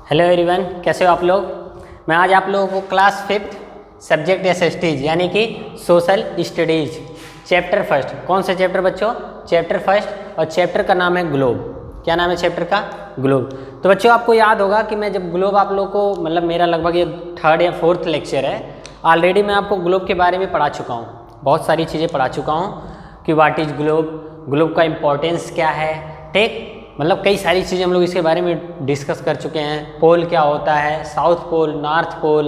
Hello everyone, कैसे हो आप लोग। मैं आज आप लोगों को क्लास 5th सब्जेक्ट एसएसटीज यानी कि सोशल स्टडीज चैप्टर फर्स्ट। कौन सा चैप्टर बच्चों? चैप्टर फर्स्ट, और चैप्टर का नाम है ग्लोब। क्या नाम है चैप्टर का? ग्लोब। तो बच्चों आपको याद होगा कि मैं जब ग्लोब आप लोगों को मेरा लगभग ये 3rd या 4th लेक्चर है। ऑलरेडी मैं आपको ग्लोब के बारे में पढ़ा चुका हूँ, बहुत सारी चीज़ें पढ़ा चुका हूँ कि व्हाट इज़ ग्लोब, ग्लोब का इम्पोर्टेंस क्या है। ठीक, कई सारी चीज़ें हम लोग इसके बारे में डिस्कस कर चुके हैं। पोल क्या होता है, south pole, north pole,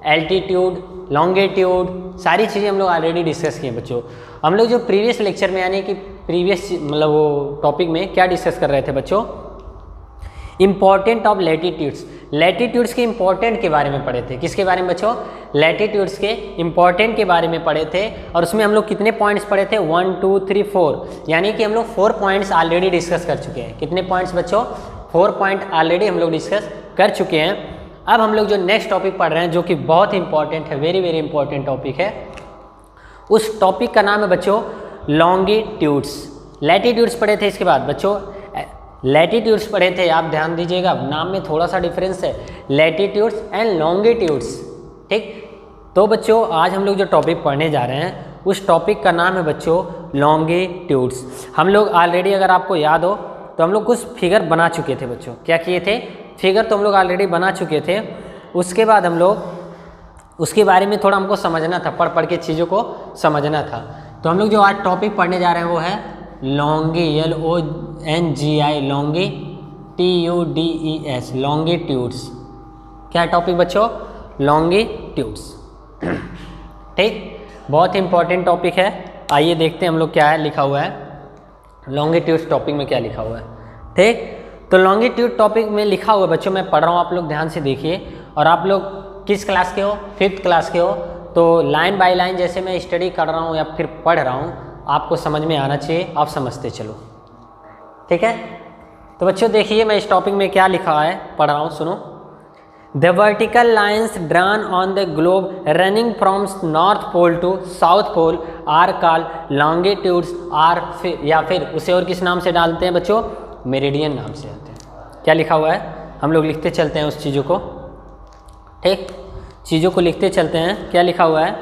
altitude, longitude, सारी चीज़ें हम लोग ऑलरेडी डिस्कस किए बच्चों। हम लोग जो प्रीवियस लेक्चर में यानी कि प्रीवियस वो टॉपिक में क्या डिस्कस कर रहे थे बच्चों? इम्पॉर्टेंट ऑफ लैटिट्यूड्स, लैटिट्यूड्स के इम्पोर्टेंट के बारे में पढ़े थे। किसके बारे में बच्चों? लैटिट्यूड्स के इम्पोर्टेंट के बारे में पढ़े थे। और उसमें हम लोग कितने पॉइंट्स पढ़े थे? 1 2 3 4, यानी कि हम लोग 4 पॉइंट्स ऑलरेडी डिस्कस कर चुके हैं। कितने पॉइंट्स बच्चों? 4 पॉइंट ऑलरेडी हम लोग डिस्कस कर चुके हैं। अब हम लोग जो नेक्स्ट टॉपिक पढ़ रहे हैं, जो कि बहुत इंपॉर्टेंट है, वेरी वेरी इंपॉर्टेंट टॉपिक है, उस टॉपिक का नाम है बच्चों लॉन्गिट्यूड्स। लैटिट्यूड्स पढ़े थे, इसके बाद बच्चों लैटिट्यूड्स पढ़े थे। आप ध्यान दीजिएगा, नाम में थोड़ा सा डिफरेंस है, लैटिट्यूड्स एंड लॉन्गिट्यूड्स। ठीक, तो बच्चों आज हम लोग जो टॉपिक पढ़ने जा रहे हैं उस टॉपिक का नाम है बच्चों लॉन्गिट्यूड्स। हम लोग ऑलरेडी, अगर आपको याद हो तो हम लोग कुछ फिगर बना चुके थे बच्चों। क्या किए थे? फिगर तो हम लोग ऑलरेडी बना चुके थे। उसके बाद हम लोग उसके बारे में थोड़ा हमको समझना था, पढ़ पढ़ के चीज़ों को समझना था। तो हम लोग जो आज टॉपिक पढ़ने जा रहे हैं वो है Longi, LONGI, Longi, TUDES, longitudes. क्या टॉपिक बच्चों? लॉन्गिट्यूड्स। ठीक, बहुत इंपॉर्टेंट टॉपिक है। आइए देखते हैं हम लोग क्या है लिखा हुआ है लॉन्गिट्यूड्स टॉपिक में, क्या लिखा हुआ है। ठीक, तो लॉन्गिट्यूड टॉपिक में लिखा हुआ है बच्चों, मैं पढ़ रहा हूँ, आप लोग ध्यान से देखिए। और आप लोग किस क्लास के हो? 5th क्लास के हो। तो लाइन बाय लाइन जैसे मैं स्टडी कर रहा हूँ या फिर पढ़ रहा हूँ, आपको समझ में आना चाहिए, आप समझते चलो। ठीक है, तो बच्चों देखिए मैं इस टॉपिक में क्या लिखा है पढ़ रहा हूँ, सुनो। The vertical lines drawn on the globe running from north pole to south pole are called longitudes, are या फिर उसे और किस नाम से डालते हैं बच्चों? मेरिडियन नाम से डालते हैं। क्या लिखा हुआ है हम लोग लिखते चलते हैं उस चीज़ों को। ठीक, चीज़ों को लिखते चलते हैं। क्या लिखा हुआ है?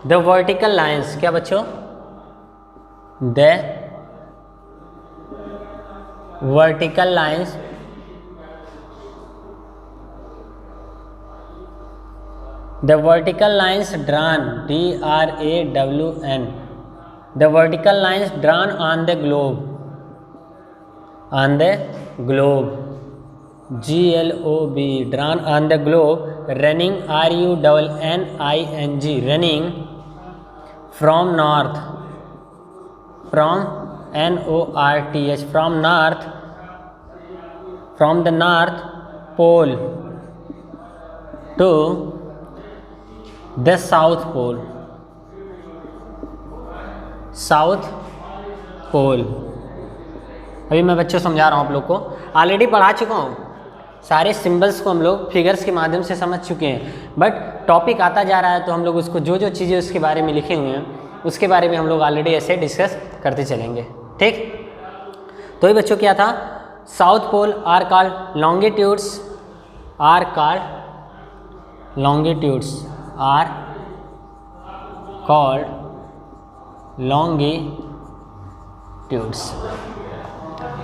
द वर्टिकल लाइन्स, क्या बच्चों? The vertical lines drawn, DRAWN, the vertical lines drawn on the globe, GLOB, drawn on the globe, running, RUNNING, running from north, NORTH, from the north pole to the south pole, अभी मैं बच्चों समझा रहा हूँ आप लोग को, already पढ़ा चुका हूँ। सारे सिंबल्स को हम लोग फिगर्स के माध्यम से समझ चुके हैं, बट टॉपिक आता जा रहा है तो हम लोग उसको जो जो चीज़ें उसके बारे में लिखे हुए हैं उसके बारे में हम लोग ऑलरेडी ऐसे डिस्कस करते चलेंगे। ठीक, तो ये बच्चों क्या था? South pole are called longitudes, are called longitudes.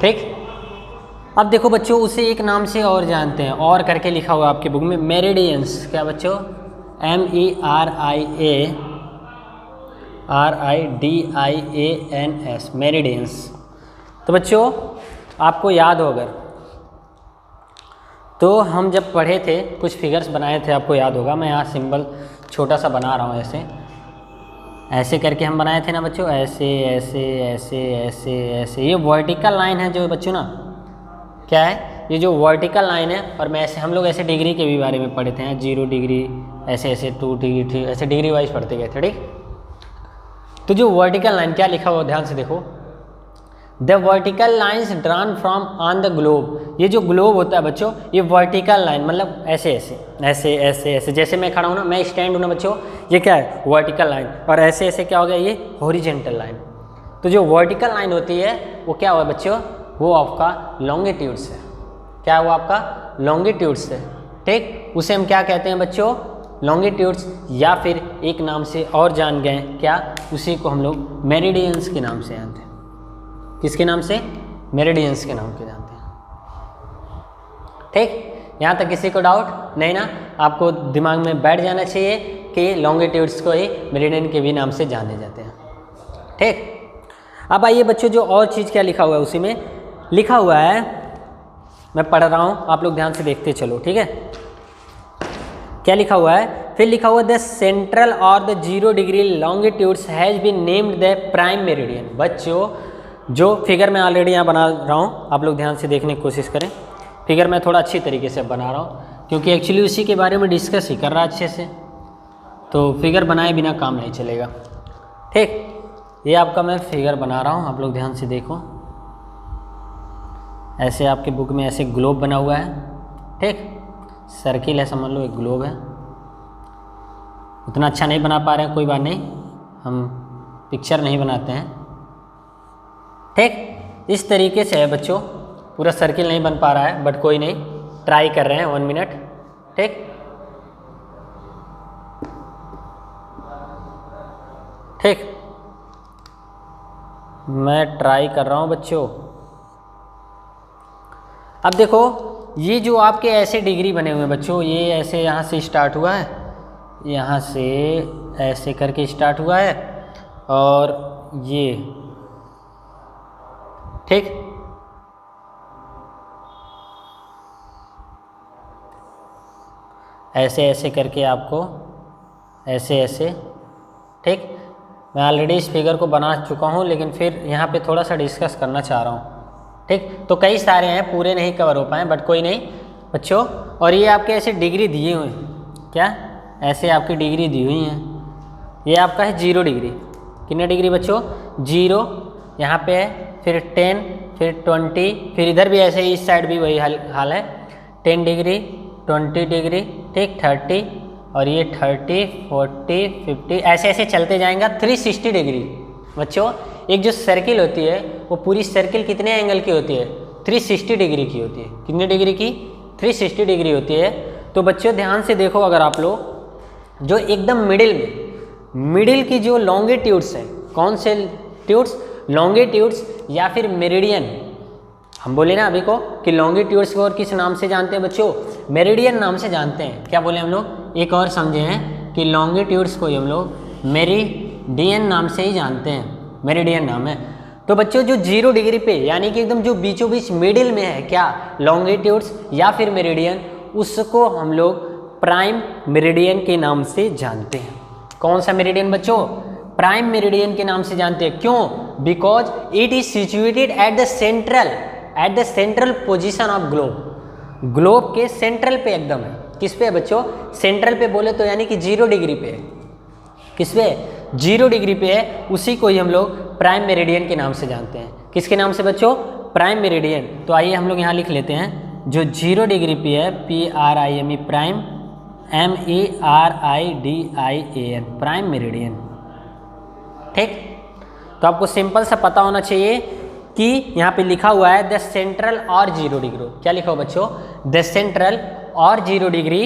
ठीक, अब देखो बच्चों उसे एक नाम से और जानते हैं, और करके लिखा हुआ आपकी बुक में, मेरिडियंस। क्या बच्चों? MERIDIANS, meridians. तो बच्चों आपको याद हो अगर, तो हम जब पढ़े थे कुछ फिगर्स बनाए थे, आपको याद होगा। मैं यहाँ सिंबल छोटा सा बना रहा हूँ, ऐसे करके हम बनाए थे ना बच्चों, ऐसे ऐसे ऐसे ऐसे ऐसे। ये वर्टिकल लाइन है जो बच्चों ना, क्या है ये जो वर्टिकल लाइन है। और मैं ऐसे, हम लोग ऐसे डिग्री के भी बारे में पढ़े थे, 0 डिग्री, ऐसे ऐसे 2 डिग्री, ऐसे डिग्री वाइज पढ़ते गए थे। ठीक, तो जो वर्टिकल लाइन, क्या लिखा हुआ ध्यान से देखो, the vertical lines drawn from on the globe. ये जो ग्लोब होता है बच्चों, ये वर्टिकल लाइन मतलब ऐसे ऐसे ऐसे ऐसे ऐसे, जैसे मैं खड़ा हूँ ना, मैं स्टैंड हूँ ना बच्चों, ये क्या है? Vertical line. और ऐसे ऐसे क्या हो गया? ये हॉरिजॉन्टल लाइन। तो जो वर्टिकल लाइन होती है वो क्या हुआ बच्चों? वो आपका लॉन्गिट्यूड्स है। क्या है वो आपका लॉन्गिट्यूड्स है, ठीक। उसे हम क्या कहते हैं बच्चों, लॉन्गिट्यूड्स, या फिर एक नाम से और जान गए क्या, उसी को हम लोग मेरिडियंस के नाम से जानते हैं। किसके नाम से, मेरिडियंस के नाम से जानते हैं, ठीक। यहाँ तक किसी को डाउट नहीं ना, आपको दिमाग में बैठ जाना चाहिए कि लॉन्गिट्यूड्स को ही मेरिडियन के भी नाम से जाने जाते हैं, ठीक। अब आइए बच्चों, जो और चीज़ क्या लिखा हुआ है उसी में लिखा हुआ है, मैं पढ़ रहा हूँ, आप लोग ध्यान से देखते चलो, ठीक है। क्या लिखा हुआ है, फिर लिखा हुआ है द सेंट्रल और the 0 degree longitudes has been named the prime meridian. बच्चों जो फिगर मैं ऑलरेडी यहाँ बना रहा हूँ, आप लोग ध्यान से देखने की कोशिश करें। फिगर मैं थोड़ा अच्छी तरीके से बना रहा हूँ क्योंकि एक्चुअली उसी के बारे में डिस्कस ही कर रहा है अच्छे से, तो फिगर बनाए बिना काम नहीं चलेगा, ठीक। ये आपका मैं फिगर बना रहा हूँ, आप लोग ध्यान से देखो। ऐसे आपके बुक में ऐसे ग्लोब बना हुआ है, ठीक। सर्किल है, समझ लो एक ग्लोब है। उतना अच्छा नहीं बना पा रहे हैं, कोई बात नहीं, हम पिक्चर नहीं बनाते हैं, ठीक। इस तरीके से है बच्चों, पूरा सर्किल नहीं बन पा रहा है बट कोई नहीं, ट्राई कर रहे हैं 1 मिनट, ठीक। ठीक, मैं ट्राई कर रहा हूँ बच्चों। अब देखो ये जो आपके ऐसे डिग्री बने हुए हैं बच्चों, ये ऐसे यहाँ से स्टार्ट हुआ है, यहाँ से ऐसे करके स्टार्ट हुआ है, और ये, ठीक। ऐसे ऐसे करके आपको ऐसे ऐसे, ठीक। मैं ऑलरेडी इस फिगर को बना चुका हूँ लेकिन फिर यहाँ पे थोड़ा सा डिस्कस करना चाह रहा हूँ, ठीक। तो कई सारे हैं, पूरे नहीं कवर हो पाए बट कोई नहीं बच्चों। और ये आपके ऐसे डिग्री दिए हुए हैं, क्या ऐसे आपकी डिग्री दी हुई हैं। ये आपका है 0 डिग्री, कितने डिग्री बच्चों, 0 यहाँ पे है, फिर 10, फिर 20, फिर इधर भी ऐसे ही, इस साइड भी वही हाल है, 10 डिग्री, 20 डिग्री, ठीक, 30, और ये 30, 40, 50, ऐसे ऐसे चलते जाएंगे 360 डिग्री। बच्चों एक जो सर्किल होती है वो पूरी सर्किल कितने एंगल की होती है, 360 डिग्री की होती है। कितने डिग्री की, 360 डिग्री होती है। तो बच्चों ध्यान से देखो, अगर आप लोग जो एकदम मिडिल में, मिडिल की जो लॉन्गिट्यूड्स हैं, कौन से ट्यूड्स, लॉन्गिट्यूड्स या फिर मेरिडियन, हम बोले ना अभी को कि लॉन्गिट्यूड्स को और किस नाम से जानते हैं बच्चों, मेरिडियन नाम से जानते हैं। क्या बोले हम लोग, एक और समझे हैं कि लॉन्गिट्यूड्स को हम लोग मेरिडियन नाम से ही जानते हैं, मेरिडियन नाम है। तो बच्चों जो 0 डिग्री पे, यानी कि एकदम जो बीचों बीच मिडिल में है, क्या लॉन्गिट्यूड्स या फिर मेरिडियन, उसको हम लोग प्राइम मेरिडियन के नाम से जानते हैं। कौन सा मेरिडियन बच्चों, प्राइम मेरिडियन के नाम से जानते हैं। क्यों, because it is situated at the central position of globe. Globe के सेंट्रल पे एकदम है। किस पे है बच्चों, सेंट्रल पे बोले तो यानी कि 0 डिग्री पे है। किस पे, 0 डिग्री पे है, उसी को ही हम लोग प्राइम मेरिडियन के नाम से जानते हैं। किसके नाम से बच्चों, प्राइम मेरिडियन। तो आइए हम लोग यहाँ लिख लेते हैं, जो 0 डिग्री पे है, PRIME, prime, MERIDIAN, prime meridian, ठीक। तो आपको सिंपल सा पता होना चाहिए कि यहाँ पे लिखा हुआ है द सेंट्रल और 0 डिग्री। क्या लिखा हुआ बच्चों, द सेंट्रल और 0 degree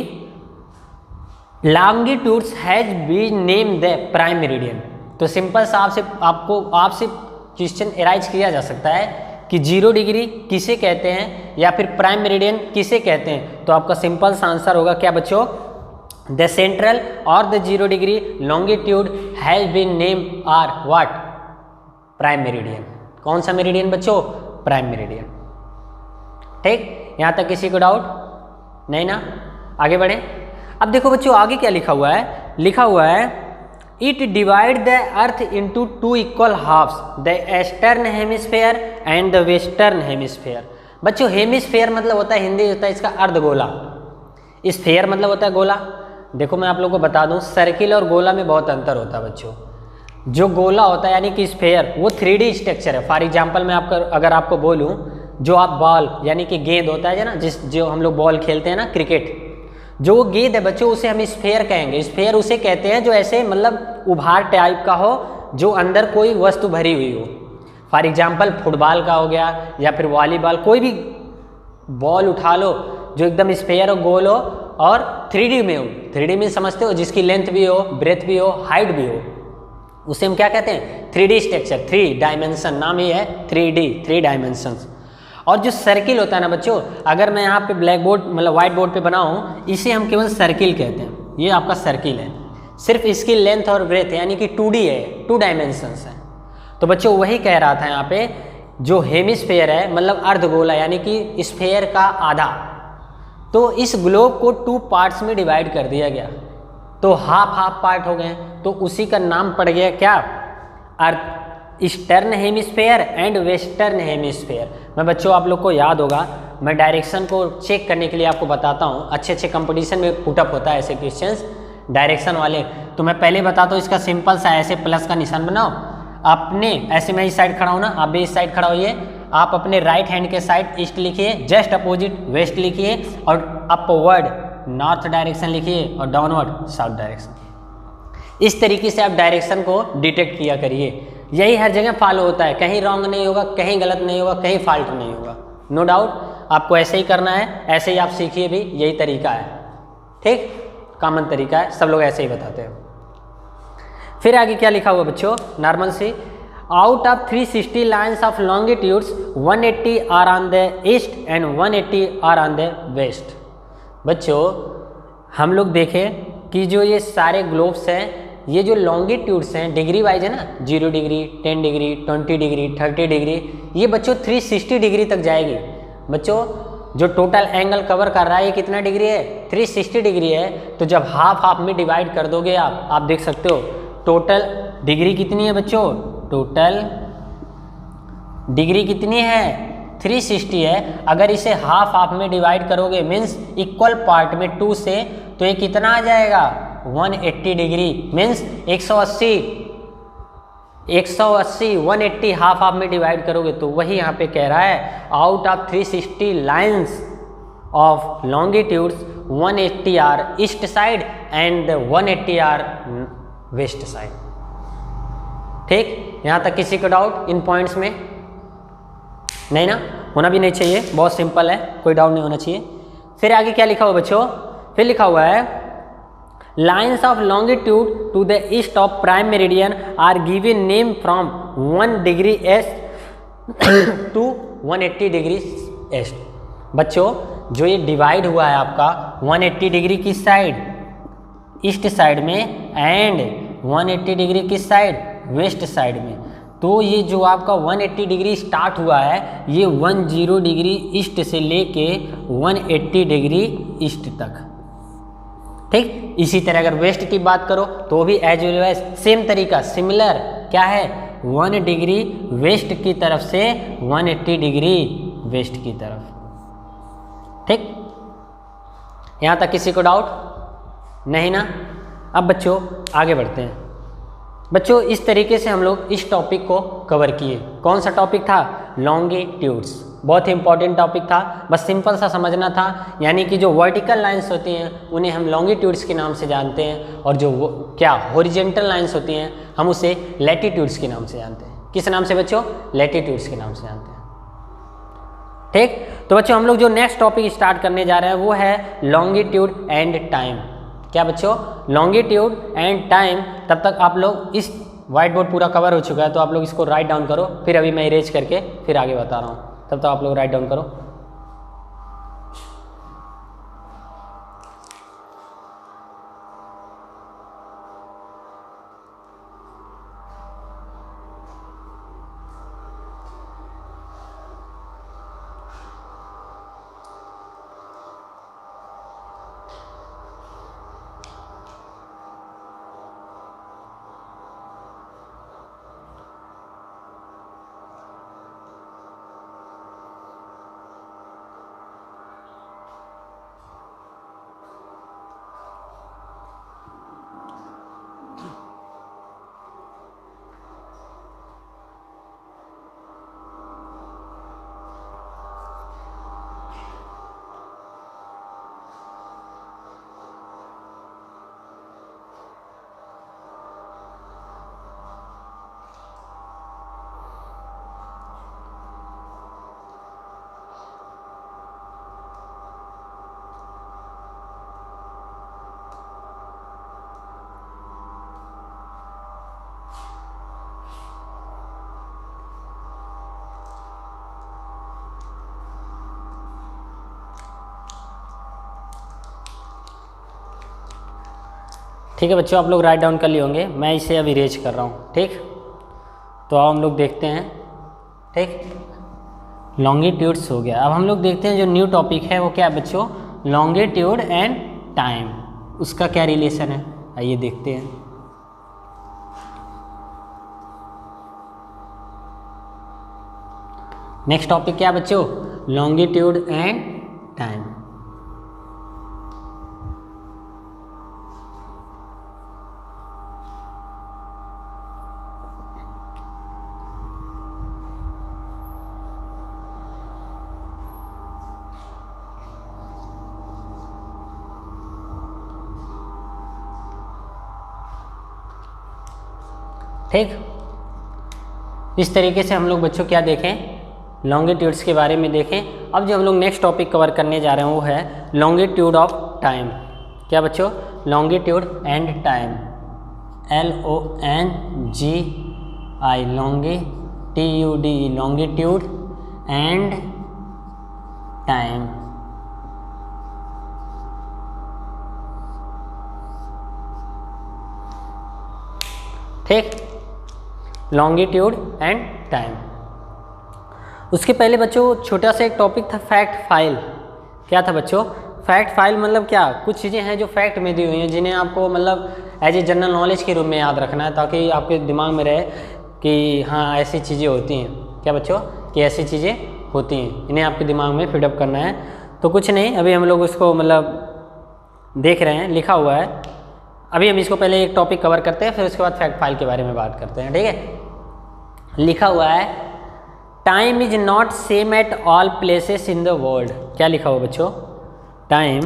longitudes has been name the prime meridian. तो सिंपल सा आपसे क्वेश्चन एराइज किया जा सकता है कि 0 डिग्री किसे कहते हैं या फिर प्राइम मेरिडियन किसे कहते हैं। तो आपका सिंपल सा आंसर होगा क्या बच्चों, द सेंट्रल और the 0 degree longitude has been name are what, prime meridian. कौन सा मेरिडियन बच्चों, प्राइम मेरिडियन, ठीक। यहाँ तक किसी को डाउट नहीं ना, आगे बढ़े। अब देखो बच्चों आगे क्या लिखा हुआ है, लिखा हुआ है it divide the earth into 2 equal halves, the eastern hemisphere and the western hemisphere. बच्चों हेमिस्फेयर मतलब होता है, हिंदी होता है इसका अर्धगोला, स्फेयर मतलब होता है गोला। देखो मैं आप लोगों को बता दूं, सर्किल और गोला में बहुत अंतर होता है बच्चों। जो गोला होता है यानी कि स्फेयर, वो 3D स्ट्रक्चर है। फॉर एग्जांपल मैं अगर आपको बोलूं, जो आप बॉल यानी कि गेंद होता है ना, जो हम लोग बॉल खेलते हैं ना, क्रिकेट, जो वो गेंद है बच्चों, उसे हम स्फेयर कहेंगे। स्फेयर उसे कहते हैं जो ऐसे मतलब उभार टाइप का हो, जो अंदर कोई वस्तु भरी हुई हो। फॉर एग्जाम्पल फुटबॉल का हो गया या फिर वॉलीबॉल, कोई भी बॉल उठा लो जो एकदम स्फेयर हो, गोल हो और 3D में हो। 3D में समझते हो, जिसकी लेंथ भी हो, ब्रेथ भी हो, हाइट भी हो, उसे हम क्या कहते हैं? 3D स्ट्रक्चर, 3 डायमेंशन, नाम ही है 3D, 3 डायमेंशंस। और जो सर्किल होता है ना बच्चों, अगर मैं यहाँ पे ब्लैक बोर्ड मतलब व्हाइट बोर्ड पे बनाऊँ, इसे हम केवल सर्किल कहते हैं। ये आपका सर्किल है, सिर्फ इसकी लेंथ और ब्रेथ यानी कि 2D है, 2 डायमेंशंस है। तो बच्चों वही कह रहा था यहाँ पे, जो हेमिस्फेयर है मतलब अर्धगोला यानी कि स्फेयर का आधा, तो इस ग्लोब को 2 पार्ट्स में डिवाइड कर दिया गया, तो हाफ पार्ट हो गए, तो उसी का नाम पड़ गया क्या? Earth, eastern hemisphere and western hemisphere. मैं बच्चों आप लोग को याद होगा, मैं डायरेक्शन को चेक करने के लिए आपको बताता हूँ, अच्छे अच्छे कंपटीशन में पुटअप होता है ऐसे क्वेश्चंस डायरेक्शन वाले। तो मैं पहले बताता हूँ, इसका सिंपल सा ऐसे प्लस का निशान बनाओ, अपने ऐसे मैं इस साइड खड़ा हूँ ना, आप भी इस साइड खड़ा होइए, आप अपने राइट हैंड के साइड ईस्ट लिखिए, जस्ट अपोजिट वेस्ट लिखिए, और अपवर्ड नॉर्थ डायरेक्शन लिखिए, और डाउनवर्ड साउथ डायरेक्शन। इस तरीके से आप डायरेक्शन को डिटेक्ट किया करिए। यही हर जगह फॉलो होता है, कहीं रॉन्ग नहीं होगा, कहीं गलत नहीं होगा, कहीं फॉल्ट नहीं होगा, नो डाउट। आपको ऐसे ही करना है, ऐसे ही आप सीखिए भी, यही तरीका है, ठीक, कॉमन तरीका है, सब लोग ऐसे ही बताते हैं। फिर आगे क्या लिखा हुआ बच्चों? नॉर्मल सी, out of 360 lines of longitudes 180 are on the east and 180 are on the west. बच्चों हम लोग देखें कि जो ये सारे ग्लोब्स हैं, ये जो लॉन्गिट्यूड्स हैं डिग्री वाइज है ना, 0 डिग्री, 10 डिग्री, 20 डिग्री, 30 डिग्री, ये बच्चों 360 डिग्री तक जाएगी। बच्चों जो टोटल एंगल कवर कर रहा है ये कितना डिग्री है? 360 डिग्री है। तो जब हाफ में डिवाइड कर दोगे आप देख सकते हो टोटल डिग्री कितनी है बच्चों? टोटल डिग्री कितनी है? 360 है। अगर इसे हाफ में डिवाइड करोगे मीन्स इक्वल पार्ट में 2 से, तो ये कितना आ जाएगा? 180 डिग्री मीन्स 180, 180 हाफ में डिवाइड करोगे तो वही यहाँ पे कह रहा है, out of 360 lines of longitudes 180 are east side and 180 are west side. ठीक, यहाँ तक किसी को डाउट इन पॉइंट्स में? नहीं ना, होना भी नहीं चाहिए, बहुत सिंपल है, कोई डाउट नहीं होना चाहिए। फिर आगे क्या लिखा हुआ बच्चों? फिर लिखा हुआ है, lines of longitude to the east of prime meridian are given name from 1 degree east to 180 degree east. बच्चों जो ये डिवाइड हुआ है आपका 180 डिग्री किस साइड? ईस्ट साइड में, एंड 180 डिग्री किस साइड? वेस्ट साइड में। तो ये जो आपका 180 डिग्री स्टार्ट हुआ है, ये 10 डिग्री ईस्ट से लेके 180 डिग्री ईस्ट तक। ठीक, इसी तरह अगर वेस्ट की बात करो तो भी एज वेल सेम तरीका, सिमिलर क्या है? 1 डिग्री वेस्ट की तरफ से 180 डिग्री वेस्ट की तरफ। ठीक, यहाँ तक किसी को डाउट नहीं ना? अब बच्चों आगे बढ़ते हैं। बच्चों इस तरीके से हम लोग इस टॉपिक को कवर किए। कौन सा टॉपिक था? लॉन्गिट्यूड्स। बहुत ही इंपॉर्टेंट टॉपिक था, बस सिंपल सा समझना था। यानी कि जो वर्टिकल लाइंस होती हैं उन्हें हम लॉन्गिट्यूड्स के नाम से जानते हैं, और जो क्या हॉरिजेंटल लाइंस होती हैं हम उसे लैटिट्यूड्स के नाम से जानते हैं। किस नाम से बच्चों? लैटिट्यूड्स के नाम से जानते हैं। ठीक, तो बच्चों हम लोग जो नेक्स्ट टॉपिक स्टार्ट करने जा रहे हैं वो है लॉन्गिट्यूड एंड टाइम। क्या बच्चों? Longitude and time. तब तक आप लोग इस व्हाइट बोर्ड पूरा कवर हो चुका है तो आप लोग इसको राइट डाउन करो, फिर अभी मैं इरेज करके फिर आगे बता रहा हूँ, तब तक आप लोग राइट डाउन करो। ठीक है बच्चों, आप लोग राइट डाउन कर लिए होंगे, मैं इसे अब इरेज कर रहा हूँ। ठीक, तो अब हम लोग देखते हैं। ठीक, लॉन्गिट्यूड्स हो गया। अब हम लोग देखते हैं जो न्यू टॉपिक है वो क्या है बच्चों, लॉन्गिट्यूड एंड टाइम, उसका क्या रिलेशन है, आइए देखते हैं। नेक्स्ट टॉपिक क्या है बच्चों, लॉन्गिट्यूड एंड टाइम। ठीक, इस तरीके से हम लोग बच्चों क्या देखें, लॉन्गिट्यूड्स के बारे में देखें। अब जो हम लोग नेक्स्ट टॉपिक कवर करने जा रहे हैं वो है लॉन्गिट्यूड ऑफ टाइम। क्या बच्चों, longitude and time, LONGI, LONGITUD, longitude and time. ठीक, लॉन्गिट्यूड एंड टाइम। उसके पहले बच्चों छोटा सा एक टॉपिक था फैक्ट फाइल। क्या था बच्चों, फैक्ट फाइल मतलब क्या, कुछ चीज़ें हैं जो फैक्ट में दी हुई हैं जिन्हें आपको मतलब एज ए जनरल नॉलेज के रूप में याद रखना है, ताकि आपके दिमाग में रहे कि हाँ ऐसी चीज़ें होती हैं। क्या बच्चों, कि ऐसी चीज़ें होती हैं, इन्हें आपके दिमाग में फिटअप करना है। तो कुछ नहीं, अभी हम लोग उसको मतलब देख रहे हैं, लिखा हुआ है। अभी हम इसको पहले एक टॉपिक कवर करते हैं, फिर उसके बाद फैक्ट फाइल के बारे में बात करते हैं। ठीक है, लिखा हुआ है time is not same at all places in the world. क्या लिखा हुआ बच्चों, टाइम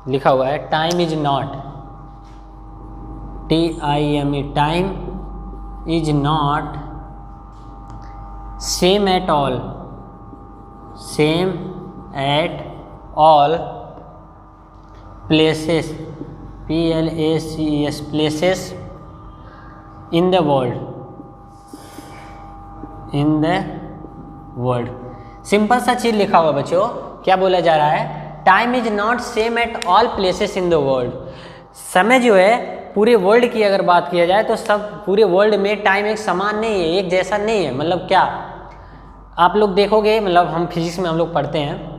लिखा हुआ है, time is not, TIME, time is not same at all, same at all places, PLACES, places in the world, in the world. Simple सा चीज लिखा हुआ बच्चों, क्या बोला जा रहा है, time is not same at all places in the world. समय जो है पूरे वर्ल्ड की अगर बात किया जाए तो सब पूरे वर्ल्ड में टाइम एक समान नहीं है, एक जैसा नहीं है। मतलब क्या, आप लोग देखोगे, मतलब हम फिजिक्स में हम लोग पढ़ते हैं,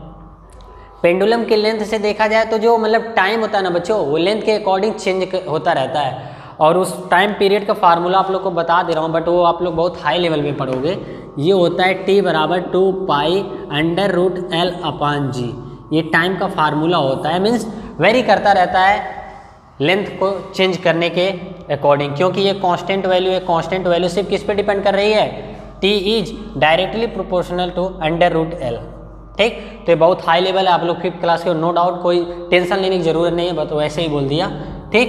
पेंडुलम के लेंथ से देखा जाए तो जो मतलब टाइम होता है ना बच्चों, वो लेंथ के अकॉर्डिंग चेंज होता रहता है। और उस टाइम पीरियड का फार्मूला आप लोग को बता दे रहा हूँ, बट वो आप लोग बहुत हाई लेवल में पढ़ोगे। ये होता है T = 2π√L/G। ये टाइम का फार्मूला होता है, मीन्स वेरी करता रहता है लेंथ को चेंज करने के अकॉर्डिंग, क्योंकि ये कांस्टेंट वैल्यू है। कांस्टेंट वैल्यू सिर्फ किस पे डिपेंड कर रही है, T is directly proportional to √L। ठीक, तो ये बहुत हाई लेवल है, आप लोग 5th क्लास के, नो डाउट, कोई टेंशन लेने की जरूरत नहीं है, बस वैसे ही बोल दिया। ठीक,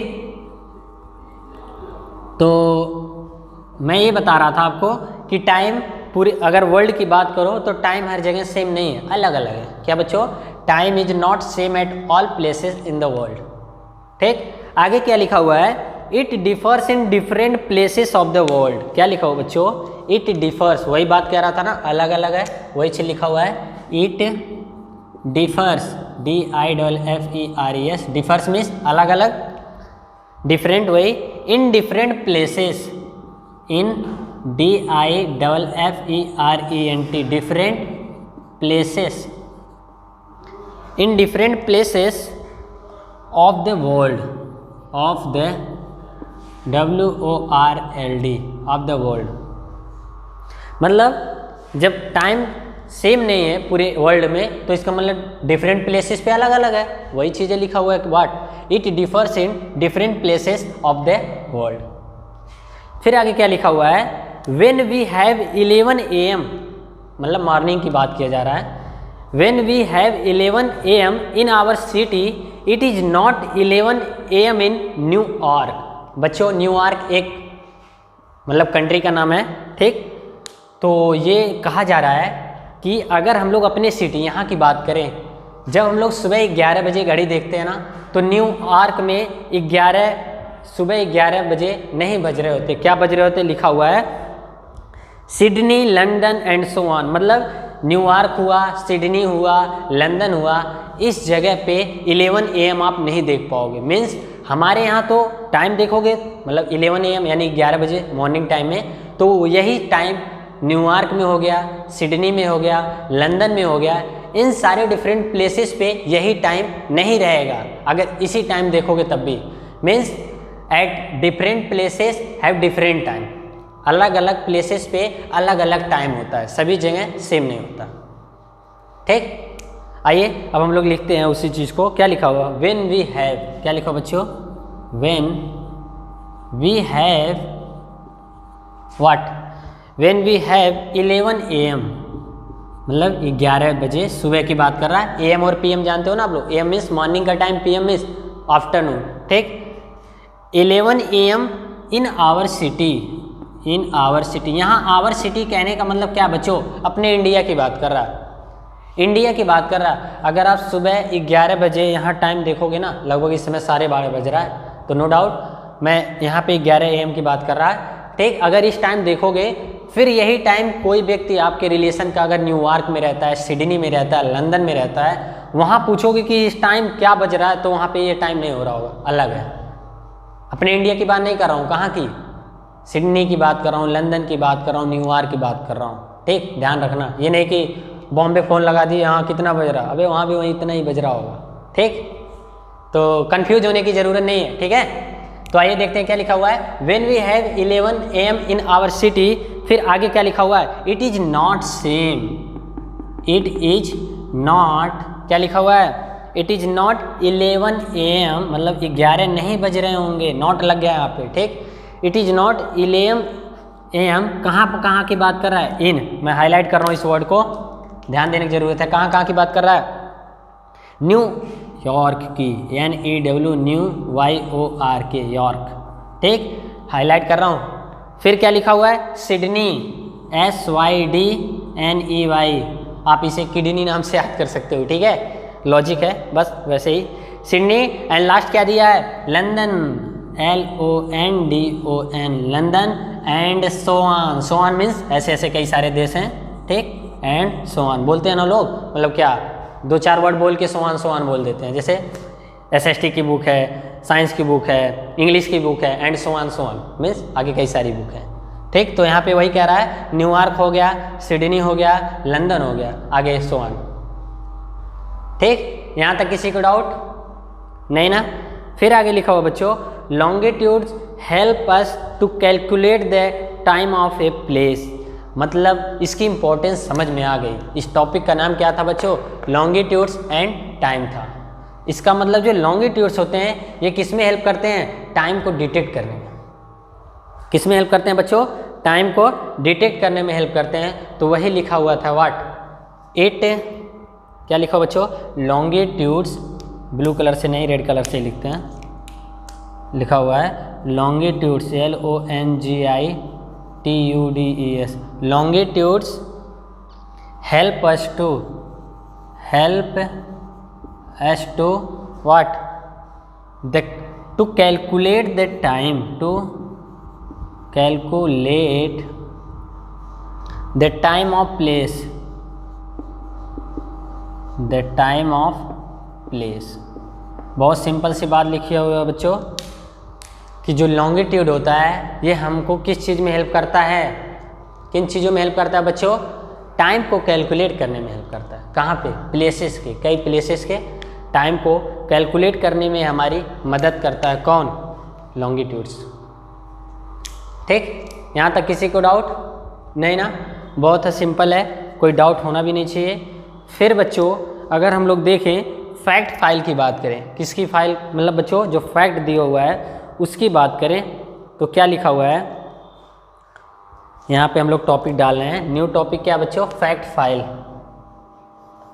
तो मैं ये बता रहा था आपको कि टाइम पूरी अगर वर्ल्ड की बात करो तो टाइम हर जगह सेम नहीं है, अलग अलग है। क्या बच्चों, time is not same at all places in the world. ठीक, आगे क्या लिखा हुआ है, it differs in different places of the world. क्या लिखा हुआ बच्चों, इट डिफर्स, वही बात कह रहा था ना, अलग अलग है, वही चीज लिखा हुआ है, it differs, DIFFERES, differs means अलग अलग, डिफरेंट वही, इन different places, in DIFFERENT, different places, in different places of the world, of the WORLD, of the world. मतलब जब टाइम सेम नहीं है पूरे वर्ल्ड में तो इसका मतलब डिफरेंट प्लेसेस पे अलग अलग है, वही चीज़ें लिखा हुआ है कि what, it differs in different places of the world. फिर आगे क्या लिखा हुआ है, व्हेन वी हैव 11 AM, मतलब मॉर्निंग की बात किया जा रहा है, when we have 11 AM in our city, it is not 11 AM in New York. बच्चों न्यूयॉर्क एक मतलब कंट्री का नाम है। ठीक, तो ये कहा जा रहा है कि अगर हम लोग अपने सिटी यहाँ की बात करें, जब हम लोग सुबह 11 बजे घड़ी देखते हैं ना, तो न्यूयॉर्क में सुबह 11 बजे नहीं बज रहे होते। क्या बज रहे होते, लिखा हुआ है Sydney, London and so on. मतलब न्यूयॉर्क हुआ, सिडनी हुआ, लंदन हुआ, इस जगह पे 11 AM आप नहीं देख पाओगे। मीन्स हमारे यहाँ तो टाइम देखोगे मतलब 11 AM यानी 11 बजे मॉर्निंग टाइम में, तो यही टाइम न्यूयॉर्क में हो गया, सिडनी में हो गया, लंदन में हो गया, इन सारे डिफरेंट प्लेसेस पे यही टाइम नहीं रहेगा अगर इसी टाइम देखोगे तब भी। Means at different places have different time, अलग अलग प्लेसेस पे अलग अलग टाइम होता है, सभी जगह सेम नहीं होता। ठीक, आइए अब हम लोग लिखते हैं उसी चीज़ को। क्या लिखा हुआ? व्हेन वी हैव, क्या लिखा बच्चों? When we have what? When we have 11 AM, मतलब 11 बजे सुबह की बात कर रहा है। AM और PM जानते हो ना आप लोग, AM मीन्स मॉर्निंग का टाइम, PM मीन्स आफ्टरनून। ठीक, 11 AM in our city, in our city. यहाँ आवर सिटी कहने का मतलब क्या बच्चों? अपने इंडिया की बात कर रहा है, इंडिया की बात कर रहा है। अगर आप सुबह 11 बजे यहाँ टाइम देखोगे ना, लगभग इस समय 12:30 बज रहा है, तो नो डाउट मैं यहाँ पे 11 AM की बात कर रहा है। ठीक, अगर इस टाइम देखोगे फिर यही टाइम कोई व्यक्ति आपके रिलेशन का अगर न्यूयॉर्क में रहता है, सिडनी में रहता है, लंदन में रहता है, वहाँ पूछोगे कि इस टाइम क्या बज रहा है, तो वहाँ पे ये टाइम नहीं हो रहा होगा, अलग है। अपने इंडिया की बात नहीं कर रहा हूँ, कहाँ की? सिडनी की बात कर रहा हूँ, लंदन की बात कर रहा हूँ, न्यूयॉर्क की बात कर रहा हूँ। ठीक, ध्यान रखना, ये नहीं कि बॉम्बे फ़ोन लगा दिए, हाँ कितना बज रहा, अबे वहाँ भी वहीं इतना ही बज रहा होगा। ठीक, तो कंफ्यूज होने की ज़रूरत नहीं है। ठीक है, तो आइए देखते हैं क्या लिखा हुआ है। When we have 11 AM in our city, फिर आगे क्या लिखा हुआ है? It is not same, it is not, क्या लिखा हुआ है? इट इज़ नॉट 11 AM, मतलब 11 नहीं बज रहे होंगे, नॉट लग गया यहाँ पे। ठीक, इट इज़ नॉट 11 AM, कहाँ की बात कर रहा है? इन, मैं हाईलाइट कर रहा हूँ इस वर्ड को, ध्यान देने की जरूरत है। कहाँ की बात कर रहा है? न्यू यॉर्क की, NEW, न्यू YORK, यॉर्क। ठीक, हाईलाइट कर रहा हूँ। फिर क्या लिखा हुआ है? सिडनी, SYDNEY, आप इसे किडनी नाम से याद कर सकते हो। ठीक है, लॉजिक है बस वैसे ही। सिडनी, एंड लास्ट क्या दिया है? London, LONDON, London, and Soan, Soan means ऐसे ऐसे कई सारे देश हैं। ठीक, एंड सोआन बोलते हैं ना लोग, मतलब क्या 2-4 वर्ड बोल के सोआन सोआन बोल देते हैं। जैसे SST की बुक है, साइंस की बुक है, इंग्लिश की बुक है, एंड सोआन मीन्स आगे कई सारी बुक है। ठीक, तो यहाँ पे वही कह रहा है, न्यूयॉर्क हो गया, सिडनी हो गया, लंदन हो गया, आगे सोआन। ठीक, यहाँ तक किसी को डाउट नहीं ना? फिर आगे लिखा हुआ बच्चों, longitudes help us to calculate the time of a place, मतलब इसकी इंपॉर्टेंस समझ में आ गई। इस टॉपिक का नाम क्या था बच्चों? लॉन्गिट्यूड्स एंड टाइम था। इसका मतलब जो लॉन्गिट्यूड्स होते हैं ये किस में हेल्प करते हैं? टाइम को डिटेक्ट करने में। किस में हेल्प करते हैं बच्चों? टाइम को डिटेक्ट करने में हेल्प करते हैं। तो वही लिखा हुआ था व्हाट? इट, क्या लिखा हुआ बच्चों? लॉन्गिट्यूड्स, ब्लू कलर से नहीं रेड कलर से लिखते हैं, लिखा हुआ है longitudes, LONGITUDES, longitudes help us to what? To calculate the time, to calculate the time of place, the time of place. बहुत सिंपल सी बात लिखी हुई है बच्चों कि जो लॉन्गिट्यूड होता है ये हमको किस चीज़ में हेल्प करता है? किन चीज़ों में हेल्प करता है बच्चों? टाइम को कैलकुलेट करने में हेल्प करता है। कहाँ पे? प्लेसेस के, कई प्लेसेस के टाइम को कैलकुलेट करने में हमारी मदद करता है। कौन? लॉन्गिट्यूड्स। ठीक, यहाँ तक किसी को डाउट नहीं ना? बहुत सिंपल है, कोई डाउट होना भी नहीं चाहिए। फिर बच्चों अगर हम लोग देखें फैक्ट फाइल की बात करें, किसकी फाइल? मतलब बच्चों जो फैक्ट दिया हुआ है उसकी बात करें तो क्या लिखा हुआ है? यहाँ पे हम लोग टॉपिक डाल रहे हैं। न्यू टॉपिक क्या बच्चों? Fact file,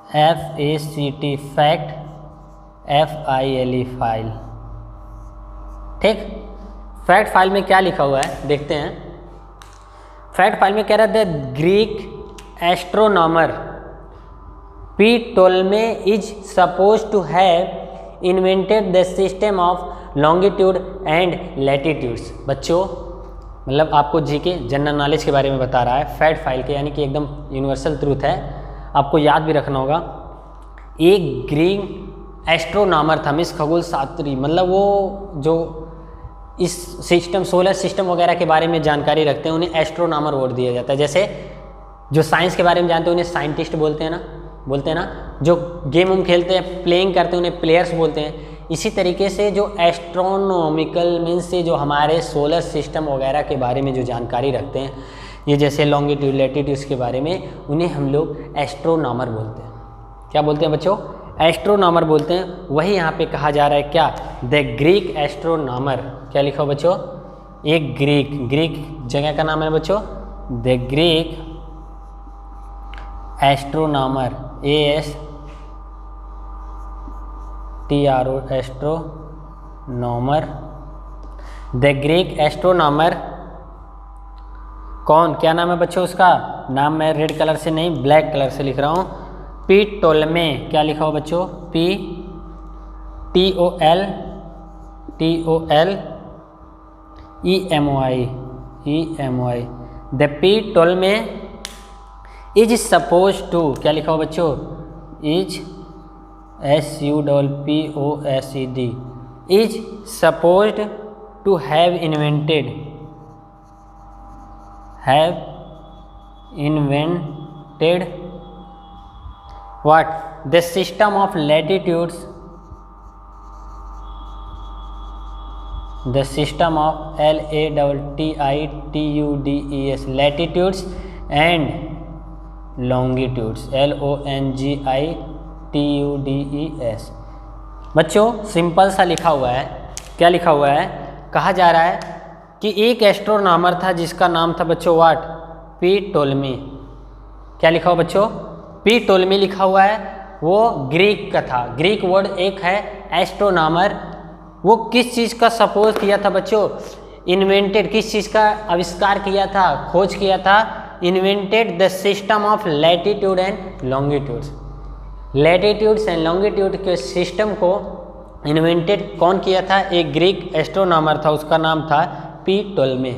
FACT, fact, FILE, file. ठीक, फैक्ट फाइल में क्या लिखा हुआ है देखते हैं। फैक्ट फाइल में कह रहा है the Greek astronomer P. Ptolemy is supposed to have invented the system of longitude and latitudes। बच्चों मतलब आपको जी के जनरल नॉलेज के बारे में बता रहा है, फैक्ट फाइल के, यानी कि एकदम यूनिवर्सल ट्रूथ है। आपको याद भी रखना होगा, एक ग्रीक एस्ट्रोनॉमर था, मिस खगोल शास्त्री, मतलब वो जो इस सिस्टम सोलर सिस्टम वगैरह के बारे में जानकारी रखते हैं उन्हें एस्ट्रोनॉमर वर्ड दिया जाता है। जैसे जो साइंस के बारे में जानते हैं उन्हें साइंटिस्ट बोलते हैं ना, जो गेम उम खेलते हैं प्लेइंग करते हैं उन्हें प्लेयर्स बोलते हैं। इसी तरीके से जो एस्ट्रोनॉमिकल मीन्स से जो हमारे सोलर सिस्टम वगैरह के बारे में जो जानकारी रखते हैं, ये जैसे लॉन्गिट्यूड लैटिट्यूड्स के बारे में, उन्हें हम लोग एस्ट्रोनॉमर बोलते हैं। क्या बोलते हैं बच्चों? एस्ट्रोनॉमर बोलते हैं। वही यहाँ पे कहा जा रहा है क्या, द ग्रीक एस्ट्रोनॉमर। क्या लिखा हो बच्चों? एक ग्रीक जगह का नाम है बच्चों, the Greek astronomer, ASTRO astronomer. The Greek astronomer कौन, क्या नाम है बच्चों उसका? नाम मैं रेड कलर से नहीं ब्लैक कलर से लिख रहा हूँ, पीटोलमे। क्या लिखा हो बच्चों? PTOLEMOI। The Ptolemy is suppose to, क्या लिखा हो बच्चों? Is SUPPOSED, is supposed to have invented what? The system of latitudes, the system of LATITUDES, latitudes and longitudes, LONGITUDES। बच्चों सिंपल सा लिखा हुआ है, क्या लिखा हुआ है? कहा जा रहा है कि एक एस्ट्रोनॉमर था जिसका नाम था बच्चों वाट, पीटोलमी। क्या लिखा हुआ बच्चों? पीटोलमी लिखा हुआ है। वो ग्रीक का था, ग्रीक वर्ड एक है एस्ट्रोनॉमर। वो किस चीज़ का सपोज किया था बच्चों? इन्वेंटेड, किस चीज़ का आविष्कार किया था, खोज किया था? Invented the system of latitude and longitudes. Latitudes and longitude के सिस्टम को इन्वेंटेड कौन किया था? एक ग्रीक एस्ट्रोनॉमर था, उसका नाम था पीटोलमे।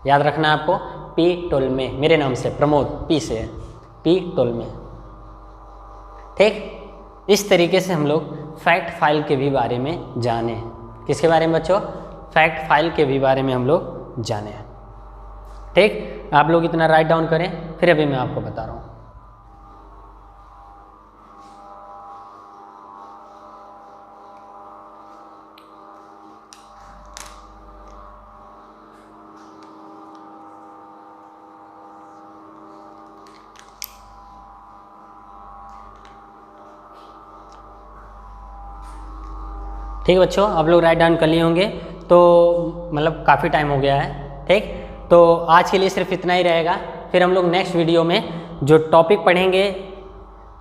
याद रखना है आपको, पीटोलमे, मेरे नाम से प्रमोद, पी से है, पीटोलमे। ठीक, इस तरीके से हम लोग फैक्ट फाइल के भी बारे में जाने। किसके बारे में बच्चों? फैक्ट फाइल के भी बारे में हम लोग जाने। ठीक, आप लोग इतना राइट डाउन करें, फिर अभी मैं आपको बता रहा हूँ। ठीक है बच्चों, आप लोग राइट डाउन कर लिए होंगे, तो मतलब काफ़ी टाइम हो गया है। ठीक, तो आज के लिए सिर्फ इतना ही रहेगा। फिर हम लोग नेक्स्ट वीडियो में जो टॉपिक पढ़ेंगे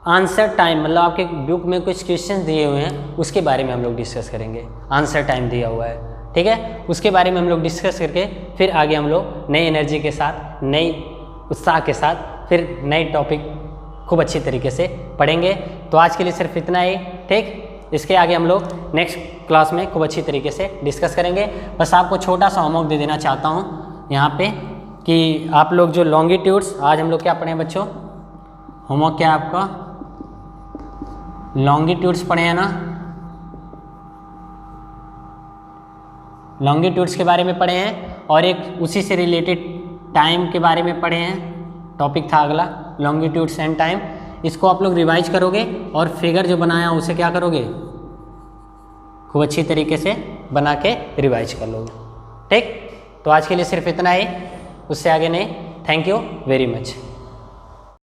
आंसर टाइम, मतलब आपके बुक में कुछ क्वेश्चन दिए हुए हैं उसके बारे में हम लोग डिस्कस करेंगे। आंसर टाइम दिया हुआ है, ठीक है, उसके बारे में हम लोग डिस्कस करके फिर आगे हम लोग नई एनर्जी के साथ, नई उत्साह के साथ फिर नए टॉपिक खूब अच्छी तरीके से पढ़ेंगे। तो आज के लिए सिर्फ इतना ही। ठीक, इसके आगे हम लोग नेक्स्ट क्लास में खूब अच्छी तरीके से डिस्कस करेंगे। बस आपको छोटा सा होमवर्क दे देना चाहता हूँ यहाँ पे कि आप लोग जो लॉन्गिट्यूड्स, आज हम लोग क्या पढ़े हैं बच्चों? होमवर्क क्या है आपका? लॉन्गिट्यूड्स पढ़े हैं ना? लॉन्गिट्यूड्स के बारे में पढ़े हैं और एक उसी से रिलेटेड टाइम के बारे में पढ़े हैं। टॉपिक था अगला लॉन्गिट्यूड्स एंड टाइम। इसको आप लोग रिवाइज करोगे और फिगर जो बनाया उसे क्या करोगे? खूब अच्छी तरीके से बना के रिवाइज कर लोगे। ठीक, तो आज के लिए सिर्फ इतना ही, उससे आगे नहीं। Thank you very much.